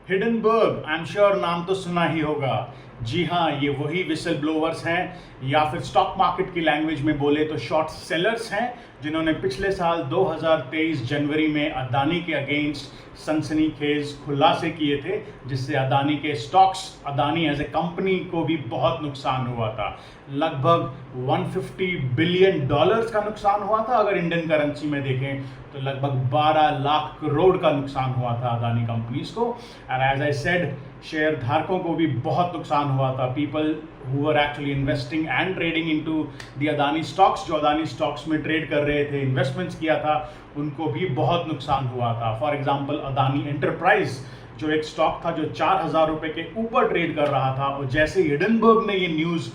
Hindenburg, I am sure नाम तो सुना ही होगा। जी हाँ, ये वही विसल ब्लोवर्स हैं, या फिर स्टॉक मार्केट की लैंग्वेज में बोले तो शॉर्ट सेलर्स हैं, जिन्होंने पिछले साल 2023 जनवरी में अदानी के अगेंस्ट सनसनीखेज खुलासे किए थे, जिससे अदानी के stocks, Adani as a company को भी बहुत नुकसान हुआ था। लगभग 150 बिलियन डॉलर्स का नुकसान हुआ था। अगर इंडियन करेंसी में देखें तो लगभग 12 लाख करोड़ का नुकसान हुआ था अदानी कंपनीज को। And as I said, share धारकों को भी बहुत नुकसान हुआ था। People who are actually investing and trading into the Adani stocks, जो अदानी स्टॉक्स में ट्रेड कर रहे थे, इन्वेस्टमेंट्स किया था, उनको भी बहुत नुकसान हुआ था। फॉर एग्जाम्पल अदानी एंटरप्राइज, जो एक स्टॉक था जो 4,000 रुपये के ऊपर ट्रेड कर रहा था, और जैसे हिडनबर्ग ने ये न्यूज़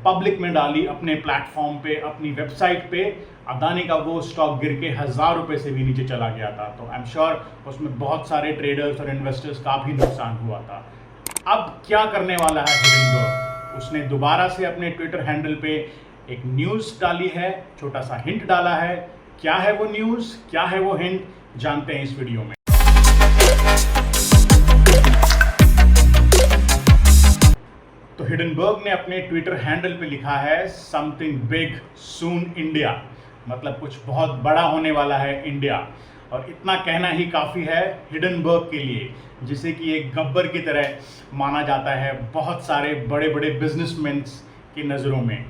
पब्लिक में डाली अपने प्लेटफॉर्म पे, अपनी वेबसाइट पे, अदानी का वो स्टॉक गिर के 1,000 रुपये से भी नीचे चला गया था। तो आई एम श्योर उसमें बहुत सारे ट्रेडर्स और इन्वेस्टर्स का भी नुकसान हुआ था। अब क्या करने वाला है हिडनबर्ग? उसने दोबारा से अपने ट्विटर हैंडल पे एक न्यूज़ डाली है, छोटा सा हिंट डाला है। क्या है वो न्यूज़, क्या है वो हिंट, जानते हैं इस वीडियो में। तो हिडनबर्ग ने अपने ट्विटर हैंडल पे लिखा है समथिंग बिग सून इंडिया, मतलब कुछ बहुत बड़ा होने वाला है इंडिया। और इतना कहना ही काफ़ी है हिडनबर्ग के लिए, जिसे कि एक गब्बर की तरह माना जाता है बहुत सारे बड़े बड़े बिजनेसमैन की नज़रों में,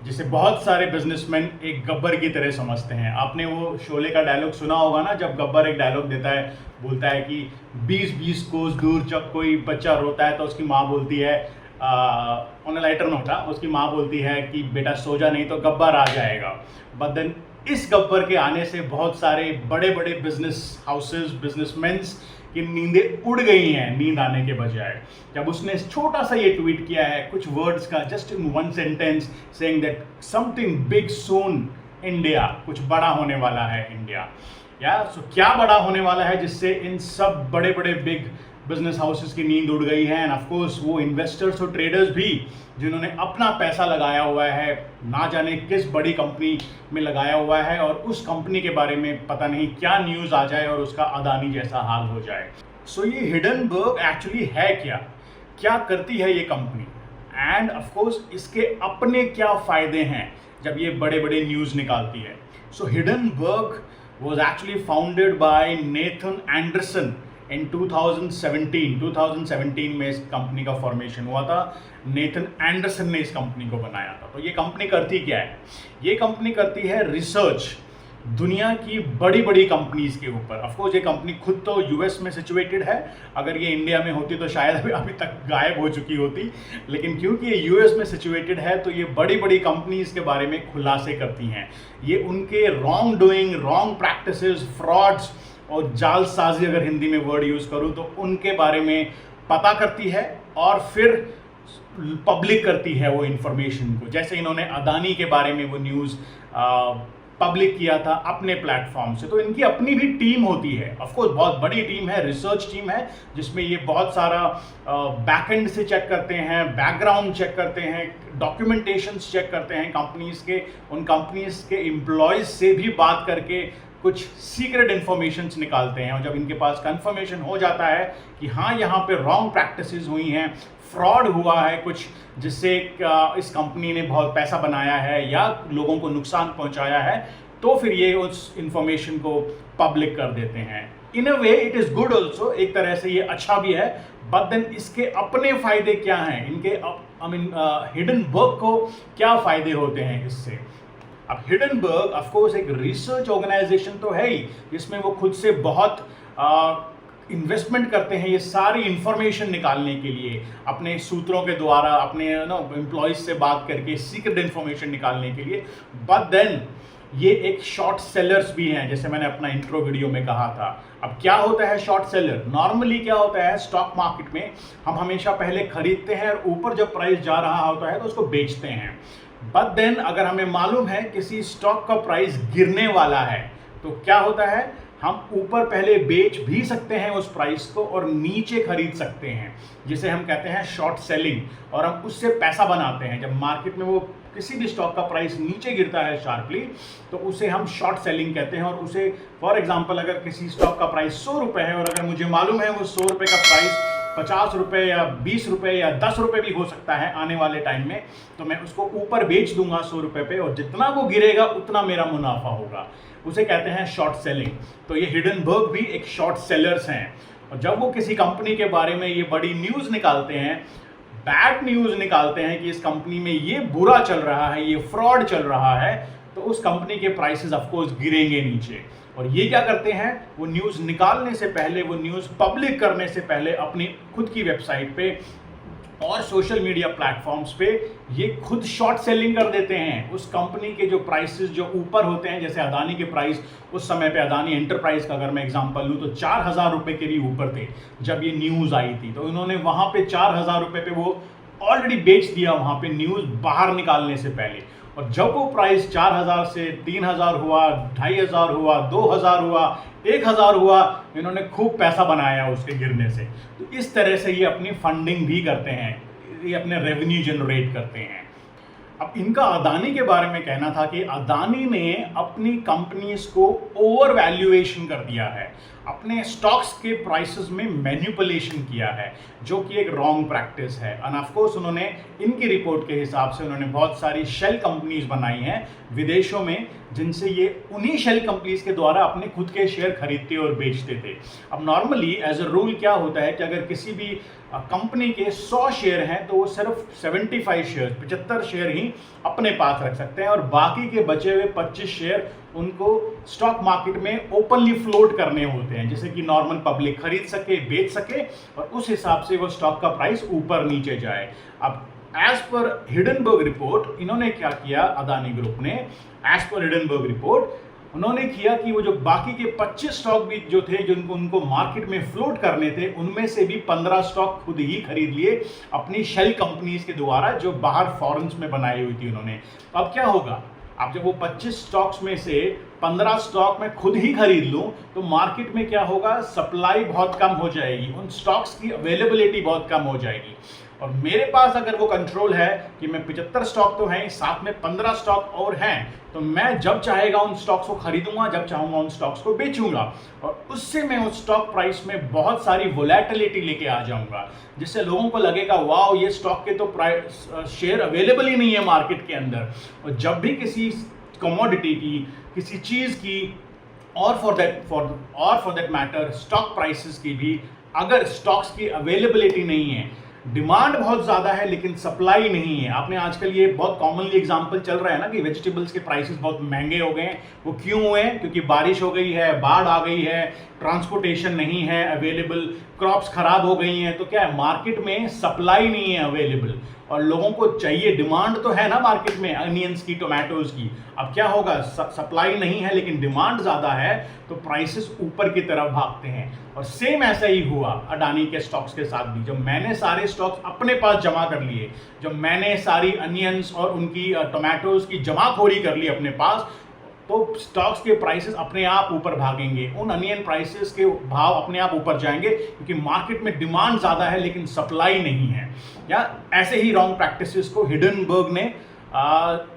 जिसे बहुत सारे बिजनेसमैन एक गब्बर की तरह समझते हैं। आपने वो शोले का डायलॉग सुना होगा ना, जब गब्बर एक डायलॉग देता है, बोलता है कि 20-20 कोस दूर जब कोई बच्चा रोता है तो उसकी माँ बोलती है, ऑन अ लाइटर नोट, उसकी माँ बोलती है कि बेटा सो जा नहीं तो गब्बर आ जाएगा। बट देन इस गब्बर के आने से बहुत सारे बड़े बड़े बिजनेस हाउसेस, बिजनेसमैन्स की नींदें उड़ गई हैं, नींद आने के बजाय। जब उसने छोटा सा ये ट्वीट किया है, कुछ वर्ड्स का, just in one sentence, saying that something big soon India, कुछ बड़ा होने वाला है इंडिया। या सो क्या बड़ा होने वाला है जिससे इन सब बड़े बड़े बिग बिजनेस हाउसेस की नींद उड़ गई है। एंड ऑफ कोर्स वो इन्वेस्टर्स और ट्रेडर्स भी, जिन्होंने अपना पैसा लगाया हुआ है, ना जाने किस बड़ी कंपनी में लगाया हुआ है, और उस कंपनी के बारे में पता नहीं क्या न्यूज़ आ जाए और उसका अदानी जैसा हाल हो जाए। सो ये हिडनबर्ग एक्चुअली है क्या, क्या करती है ये कंपनी, एंड ऑफ कोर्स इसके अपने क्या फ़ायदे हैं जब ये बड़े बड़े न्यूज़ निकालती है। So Hindenburg was actually founded by Nathan Anderson in 2017 में इस कंपनी का फॉर्मेशन हुआ था। नेथन एंडरसन ने इस कंपनी को बनाया था। तो ये कंपनी करती क्या है? ये कंपनी करती है रिसर्च दुनिया की बड़ी बड़ी कंपनीज के ऊपर। ऑफकोर्स ये कंपनी खुद तो यूएस में सिचुएटेड है, अगर ये इंडिया में होती तो शायद अभी तक गायब हो चुकी होती, लेकिन क्योंकि ये यूएस में सिचुएटेड है तो ये बड़ी बड़ी कंपनीज के बारे में खुलासे करती हैं। ये उनके wrong doing, wrong practices, frauds और जालसाजी, अगर हिंदी में वर्ड यूज़ करूँ तो, उनके बारे में पता करती है और फिर पब्लिक करती है वो इन्फॉर्मेशन को। जैसे इन्होंने अदानी के बारे में वो न्यूज़ पब्लिक किया था अपने प्लेटफॉर्म से। तो इनकी अपनी भी टीम होती है, ऑफकोर्स बहुत बड़ी टीम है, रिसर्च टीम है, जिसमें ये बहुत सारा बैकएंड से चेक करते हैं, बैकग्राउंड चेक करते हैं, डॉक्यूमेंटेशंस चेक करते हैं कंपनीज के, उन कंपनीज के एम्प्लॉयज़ से भी बात करके कुछ सीक्रेट इन्फॉर्मेशंस निकालते हैं। और जब इनके पास कंफर्मेशन हो जाता है कि हाँ यहाँ पे रॉन्ग प्रैक्टिसेस हुई हैं, फ्रॉड हुआ है कुछ, जिससे इस कंपनी ने बहुत पैसा बनाया है या लोगों को नुकसान पहुंचाया है, तो फिर ये उस इंफॉर्मेशन को पब्लिक कर देते हैं। In a way it is good also, एक तरह से ये अच्छा भी है। बट देन इसके अपने फ़ायदे क्या हैं, इनके हिडनबर्ग को क्या फ़ायदे होते हैं इससे? अब हिडनबर्ग ऑफकोर्स एक रिसर्च ऑर्गेनाइजेशन तो है ही, जिसमें वो खुद से बहुत इन्वेस्टमेंट करते हैं ये सारी इंफॉर्मेशन निकालने के लिए, अपने सूत्रों के द्वारा, अपने एम्प्लॉयज़ से बात करके सीक्रेट इन्फॉर्मेशन निकालने के लिए। बट देन ये एक शॉर्ट सेलर्स भी हैं, जैसे मैंने अपना इंट्रो वीडियो में कहा था। अब क्या होता है शॉर्ट सेलर? नॉर्मली क्या होता है, स्टॉक मार्केट में हम हमेशा पहले खरीदते हैं और ऊपर जब प्राइस जा रहा होता है तो उसको बेचते हैं। बट देन अगर हमें मालूम है किसी स्टॉक का प्राइस गिरने वाला है तो क्या होता है, हम ऊपर पहले बेच भी सकते हैं उस प्राइस को और नीचे खरीद सकते हैं, जिसे हम कहते हैं शॉर्ट सेलिंग, और हम उससे पैसा बनाते हैं। जब मार्केट में वो किसी भी स्टॉक का प्राइस नीचे गिरता है शार्पली, तो उसे हम शॉर्ट सेलिंग कहते हैं। और उसे फॉर एग्जांपल अगर किसी स्टॉक का प्राइस 100 रुपये है और अगर मुझे मालूम है वो 100 रुपये का प्राइस 50 रुपये या 20 रुपये या 10 रुपये भी हो सकता है आने वाले टाइम में, तो मैं उसको ऊपर बेच दूंगा 100 रुपये पे, और जितना वो गिरेगा उतना मेरा मुनाफा होगा। उसे कहते हैं शॉर्ट सेलिंग। तो ये हिडनबर्ग भी एक शॉर्ट सेलर्स हैं, और जब वो किसी कंपनी के बारे में ये बड़ी न्यूज़ निकालते हैं, बैड न्यूज़ निकालते हैं कि इस कंपनी में ये बुरा चल रहा है, ये फ्रॉड चल रहा है, तो उस कंपनी के प्राइसेस ऑफकोर्स गिरेंगे नीचे। और ये क्या करते हैं, वो न्यूज़ निकालने से पहले, वो न्यूज़ पब्लिक करने से पहले अपनी खुद की वेबसाइट पे और सोशल मीडिया प्लेटफॉर्म्स पे ये खुद शॉर्ट सेलिंग कर देते हैं। उस कंपनी के जो प्राइसेस जो ऊपर होते हैं, जैसे अदानी के प्राइस उस समय पे, अदानी एंटरप्राइज का अगर मैं एग्जांपल लूँ, तो 4000 रुपये के भी ऊपर थे जब ये न्यूज़ आई थी। तो इन्होंने वहाँ पे 4000 रुपये पे वो ऑलरेडी बेच दिया वहाँ पे न्यूज़ बाहर निकालने से पहले। और जब वो प्राइस 4000 से 3000 हुआ, 2500 हुआ, 2000 हुआ, 1000 हुआ, इन्होंने खूब पैसा बनाया उसके गिरने से। तो इस तरह से ये अपनी फंडिंग भी करते हैं, ये अपने रेवेन्यू जनरेट करते हैं। अब इनका अदानी के बारे में कहना था कि अदानी ने अपनी कंपनीज को ओवर वैल्यूएशन कर दिया है, अपने स्टॉक्स के प्राइसेस में मैनिपुलेशन किया है, जो कि एक रॉन्ग प्रैक्टिस है। एंड ऑफ कोर्स उन्होंने, इनकी रिपोर्ट के हिसाब से, उन्होंने बहुत सारी शेल कंपनीज बनाई हैं विदेशों में, जिनसे ये उन्हीं शेल कंपनीज के द्वारा अपने खुद के शेयर खरीदते और बेचते थे। अब नॉर्मली एज अ रूल क्या होता है कि अगर किसी भी कंपनी के 100 शेयर हैं तो वो सिर्फ 75 शेयर ही अपने पास रख सकते हैं, और बाकी के बचे हुए 25 शेयर उनको स्टॉक मार्केट में ओपनली फ्लोट करने होते हैं, जिससे कि नॉर्मल पब्लिक खरीद सके, बेच सके, और उस हिसाब से वो स्टॉक का प्राइस ऊपर नीचे जाए। अब एज पर हिडनबर्ग रिपोर्ट, इन्होंने क्या किया अदानी ग्रुप ने, एज पर हिडनबर्ग रिपोर्ट उन्होंने किया कि वो जो बाकी के 25 स्टॉक भी जो थे, जो उनको मार्केट में फ्लोट करने थे, उनमें से भी 15 स्टॉक खुद ही खरीद लिए अपनी शेल कंपनीज के द्वारा, जो बाहर फॉरेन्स में बनाई हुई थी उन्होंने। तो अब क्या होगा, अब जब वो 25 स्टॉक्स में से 15 स्टॉक में खुद ही खरीद लूं, तो मार्केट में क्या होगा, सप्लाई बहुत कम हो जाएगी, उन स्टॉक्स की अवेलेबिलिटी बहुत कम हो जाएगी। और मेरे पास अगर वो कंट्रोल है कि मैं 75 स्टॉक तो हैं, साथ में 15 स्टॉक और हैं, तो मैं जब चाहेगा उन स्टॉक्स को खरीदूंगा, जब चाहूंगा उन स्टॉक्स को बेचूंगा, और उससे मैं उस स्टॉक प्राइस में बहुत सारी वोलेटिलिटी लेके आ जाऊंगा, जिससे लोगों को लगेगा वाओ, ये स्टॉक के तो प्राइस शेयर अवेलेबल ही नहीं है मार्केट के अंदर। और जब भी किसी कमोडिटी की, किसी चीज़ की, और for that matter stock prices की भी, अगर स्टॉक्स की अवेलेबिलिटी नहीं है, डिमांड बहुत ज़्यादा है लेकिन सप्लाई नहीं है। आपने आजकल ये बहुत कॉमनली एग्जांपल चल रहा है ना कि वेजिटेबल्स के प्राइसेस बहुत महंगे हो गए हैं। वो क्यों हुए हैं? क्योंकि बारिश हो गई है, बाढ़ आ गई है, ट्रांसपोर्टेशन नहीं है अवेलेबल, क्रॉप्स खराब हो गई हैं, तो क्या है, मार्केट में सप्लाई नहीं है अवेलेबल, और लोगों को चाहिए, डिमांड तो है ना मार्केट में अनियंस की, टोमेटोज की। अब क्या होगा, सप्लाई नहीं है लेकिन डिमांड ज़्यादा है, तो प्राइसेस ऊपर की तरफ भागते हैं। और सेम ऐसा ही हुआ अडानी के स्टॉक्स के साथ भी। जब मैंने सारे स्टॉक्स अपने पास जमा कर लिए, जब मैंने सारी अनियंस और उनकी टोमेटोज की जमाखोरी कर ली अपने पास, तो स्टॉक्स के प्राइसेस अपने आप ऊपर भागेंगे, उन अनियन प्राइसेस के भाव अपने आप ऊपर जाएंगे, क्योंकि मार्केट में डिमांड ज़्यादा है लेकिन सप्लाई नहीं है। या ऐसे ही रॉन्ग प्रैक्टिसेस को हिडनबर्ग ने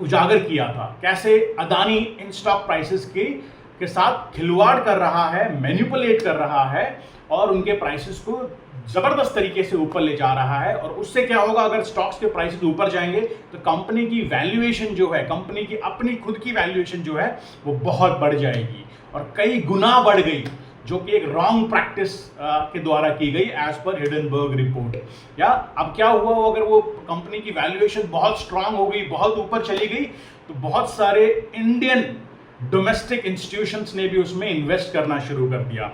उजागर किया था, कैसे अदानी इन स्टॉक प्राइसेस के साथ खिलवाड़ कर रहा है, मैनिपुलेट कर रहा है, और उनके प्राइसेस को ज़बरदस्त तरीके से ऊपर ले जा रहा है। और उससे क्या होगा, अगर स्टॉक्स के प्राइसेस ऊपर जाएंगे तो कंपनी की वैल्यूएशन जो है, कंपनी की अपनी खुद की वैल्यूएशन जो है वो बहुत बढ़ जाएगी, और कई गुना बढ़ गई, जो कि एक रॉन्ग प्रैक्टिस के द्वारा की गई एज पर हिडनबर्ग रिपोर्ट। या अब क्या हुआ, अगर वो कंपनी की वैल्यूएशन बहुत स्ट्रांग हो गई, बहुत ऊपर चली गई, तो बहुत सारे इंडियन डोमेस्टिक इंस्टीट्यूशंस ने भी उसमें इन्वेस्ट करना शुरू कर दिया।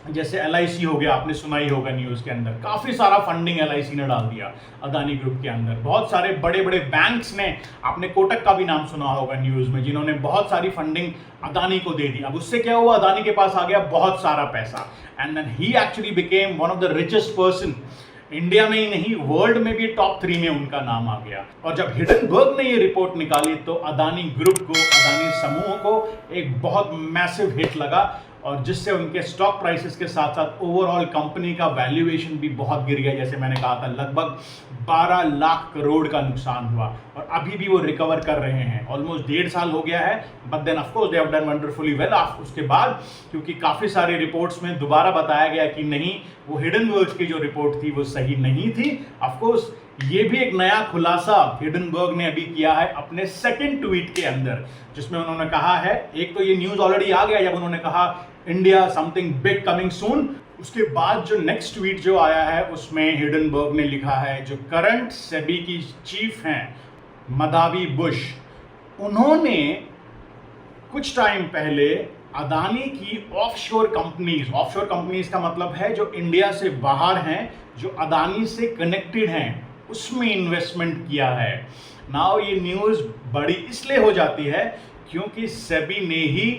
जैसे LIC हो गया, आपने सुना ही होगा न्यूज़ के अंदर, काफ़ी सारा फंडिंग LIC ने डाल दिया अदानी ग्रुप के अंदर। बहुत सारे बड़े बड़े बैंक्स ने, आपने कोटक का भी नाम सुना होगा न्यूज़ में, जिन्होंने बहुत सारी फंडिंग अदानी को दे दी। अब उससे क्या हुआ, अदानी के पास आ गया बहुत सारा पैसा, and then he actually became one of the richest person. India में ही नहीं, वर्ल्ड में भी टॉप 3 में उनका नाम आ गया। और जब हिडनबर्ग ने ये रिपोर्ट निकाली, तो अदानी ग्रुप को, अदानी समूह को एक बहुत मैसिव हिट लगा, और जिससे उनके स्टॉक प्राइसेस के साथ साथ ओवरऑल कंपनी का वैल्यूएशन भी बहुत गिर गया। जैसे मैंने कहा था, लगभग 12 लाख करोड़ का नुकसान हुआ और अभी भी वो रिकवर कर रहे हैं। ऑलमोस्ट 1.5 साल हो गया है, but then of course they have done wonderfully well. उसके बाद क्योंकि काफ़ी सारी रिपोर्ट्स में दोबारा बताया गया कि नहीं, वो हिडनबर्ग की जो रिपोर्ट थी वो सही नहीं थी। ऑफ कोर्स ये भी एक नया खुलासा हिडनबर्ग ने अभी किया है अपने सेकंड ट्वीट के अंदर, जिसमें उन्होंने कहा है, एक तो ये न्यूज़ ऑलरेडी आ गया जब उन्होंने कहा इंडिया समथिंग बिग कमिंग सून। उसके बाद जो नेक्स्ट ट्वीट जो आया है उसमें हिडनबर्ग ने लिखा है, जो करंट सेबी की चीफ हैं मधावी बुश, उन्होंने कुछ टाइम पहले अदानी की ऑफशोर कंपनीज का मतलब है जो इंडिया से बाहर हैं, जो अदानी से कनेक्टेड हैं, उसमें इन्वेस्टमेंट किया है। नाउ ये न्यूज़ बड़ी इसलिए हो जाती है क्योंकि सेबी ने ही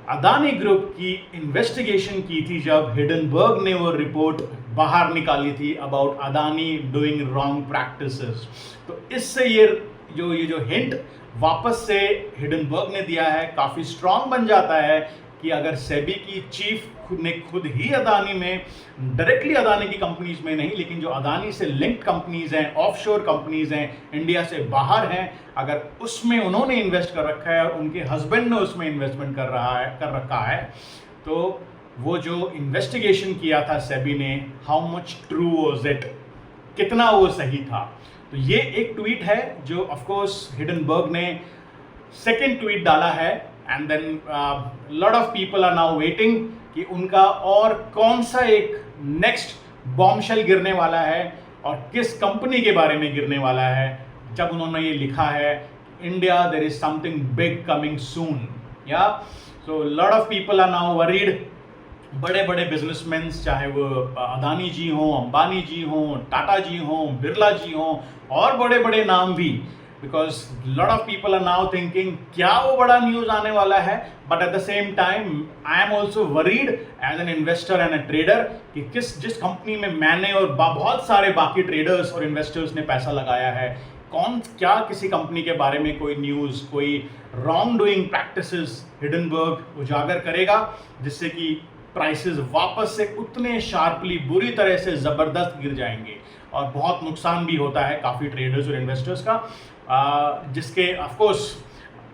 अदानी ग्रुप की इन्वेस्टिगेशन की थी जब हिडनबर्ग ने वो रिपोर्ट बाहर निकाली थी about Adani doing wrong practices. तो इससे ये जो हिंट वापस से हिडनबर्ग ने दिया है काफ़ी स्ट्रांग बन जाता है कि अगर सेबी की चीफ ने खुद ही अदानी में, डायरेक्टली अदानी की कंपनीज में नहीं, लेकिन जो अदानी से लिंक्ड कंपनीज हैं, ऑफशोर कंपनीज हैं, इंडिया से बाहर हैं, अगर उसमें उन्होंने इन्वेस्ट कर रखा है और उनके हस्बैंड ने उसमें इन्वेस्टमेंट कर रखा है, तो वो जो इन्वेस्टिगेशन किया था सेबी ने, how much true was it, कितना वो सही था। तो ये एक ट्वीट है जो ऑफ कोर्स हिडनबर्ग ने सेकेंड ट्वीट डाला है, and then lot of people are now waiting कि उनका और कौन सा एक नेक्स्ट बॉम्बशेल गिरने वाला है और किस कंपनी के बारे में गिरने वाला है, जब उन्होंने ये लिखा है India there is something big coming soon. या so lot of people are now worried. बड़े बड़े बिजनेसमैन, चाहे वो अदानी जी हों, अंबानी जी हों, टाटा जी हों, बिरला जी हों, और बड़े बड़े नाम भी, because lot of people are now thinking क्या वो बड़ा न्यूज़ आने वाला है। But at the same time I am also worried as an investor and a trader कि जिस कंपनी में मैंने और बहुत सारे बाकी ट्रेडर्स और इन्वेस्टर्स ने पैसा लगाया है, क्या किसी कंपनी के बारे में कोई न्यूज़, कोई रॉन्ग डूइंग प्रैक्टिसेस हिडनबर्ग उजागर करेगा जिससे कि प्राइसेस वापस से उतने शार्पली, बुरी तरह से ज़बरदस्त गिर जाएंगे और बहुत नुकसान भी होता है काफ़ी ट्रेडर्स और इन्वेस्टर्स का, जिसके of course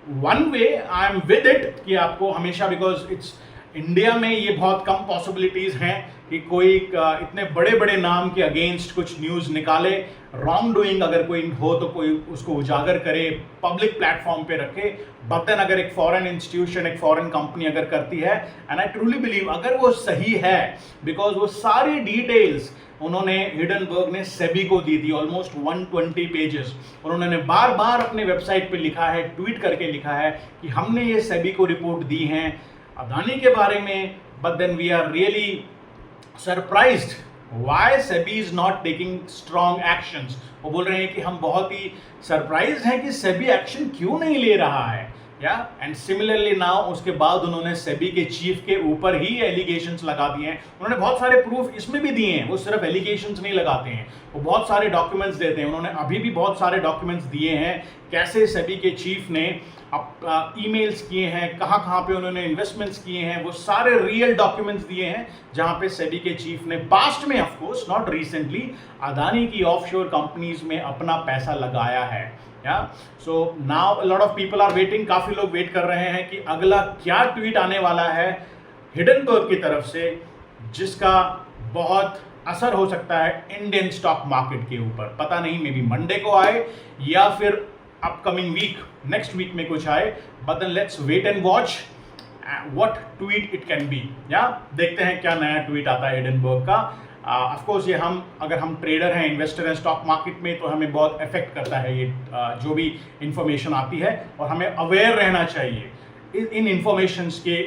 one way I am with it कि आपको हमेशा, बिकॉज इट्स इंडिया में ये बहुत कम पॉसिबिलिटीज़ हैं कि कोई इतने बड़े बड़े नाम के अगेंस्ट कुछ न्यूज़ निकाले, रॉन्ग डूइंग अगर कोई हो तो कोई उसको उजागर करे, पब्लिक प्लेटफॉर्म पे रखे। बट देन अगर एक फॉरेन इंस्टीट्यूशन, एक फॉरेन कंपनी अगर करती है, एंड आई ट्रूली बिलीव अगर वो सही है, बिकॉज वो सारी डिटेल्स उन्होंने हिडनबर्ग ने सेबी को दी थी, ऑलमोस्ट 120 पेजेस। उन्होंने बार बार अपने वेबसाइट पे लिखा है, ट्वीट करके लिखा है कि हमने ये सेबी को रिपोर्ट दी हैं अदानी के बारे में, but then we are really surprised why SEBI is not taking strong actions. वो बोल रहे हैं कि हम बहुत ही सरप्राइज हैं कि सेबी एक्शन क्यों नहीं ले रहा है। या एंड सिमिलरली नाउ उसके बाद उन्होंने सेबी के चीफ के ऊपर ही एलिगेशंस लगा दिए हैं। उन्होंने बहुत सारे प्रूफ इसमें भी दिए हैं, वो सिर्फ एलिगेशंस नहीं लगाते हैं, वो बहुत सारे डॉक्यूमेंट्स देते हैं। उन्होंने अभी भी बहुत सारे डॉक्यूमेंट्स दिए हैं कैसे सेबी के चीफ ने ईमेल्स किए हैं, कहाँ कहाँ पे उन्होंने इन्वेस्टमेंट्स किए हैं, वो सारे रियल डॉक्यूमेंट्स दिए हैं जहाँ पे सेबी के चीफ ने पास्ट में, of course not recently, Adani की ऑफशोर कंपनीज में अपना पैसा लगाया है। Yeah so now lot of people are waiting, काफ़ी लोग वेट कर रहे हैं कि अगला क्या ट्वीट आने वाला है हिडनबर्ग की तरफ से, जिसका बहुत असर हो सकता है इंडियन स्टॉक मार्केट के ऊपर। पता नहीं, मे बी मंडे को आए या फिर अपकमिंग वीक, नेक्स्ट वीक में कुछ आए, but then let's wait and watch what tweet it can be. Yeah देखते हैं क्या नया ट्वीट आता है हिडनबर्ग का। ऑफ कोर्स ये अगर हम ट्रेडर हैं, इन्वेस्टर हैं स्टॉक मार्केट में, तो हमें बहुत इफेक्ट करता है ये जो भी इंफॉर्मेशन आती है, और हमें अवेयर रहना चाहिए इन इंफॉर्मेशंस के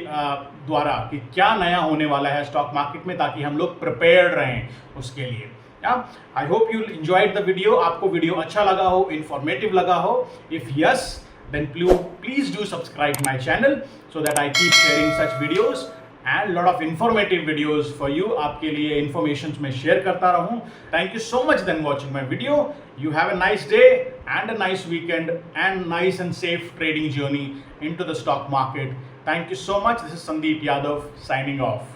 द्वारा कि क्या नया होने वाला है स्टॉक मार्केट में, ताकि हम लोग प्रिपेयर्ड रहें उसके लिए। I hope you enjoyed the video. आपको वीडियो अच्छा लगा हो, इंफॉर्मेटिव लगा हो, if yes then please do subscribe my channel so that I keep sharing such videos and lot of informative videos for you. आपके लिए informations मैं share करता रहूँ। Thank you so much then watching my video. You have a nice day and a nice weekend and nice and safe trading journey into the stock market. Thank you so much. This is Sandeep Yadav signing off.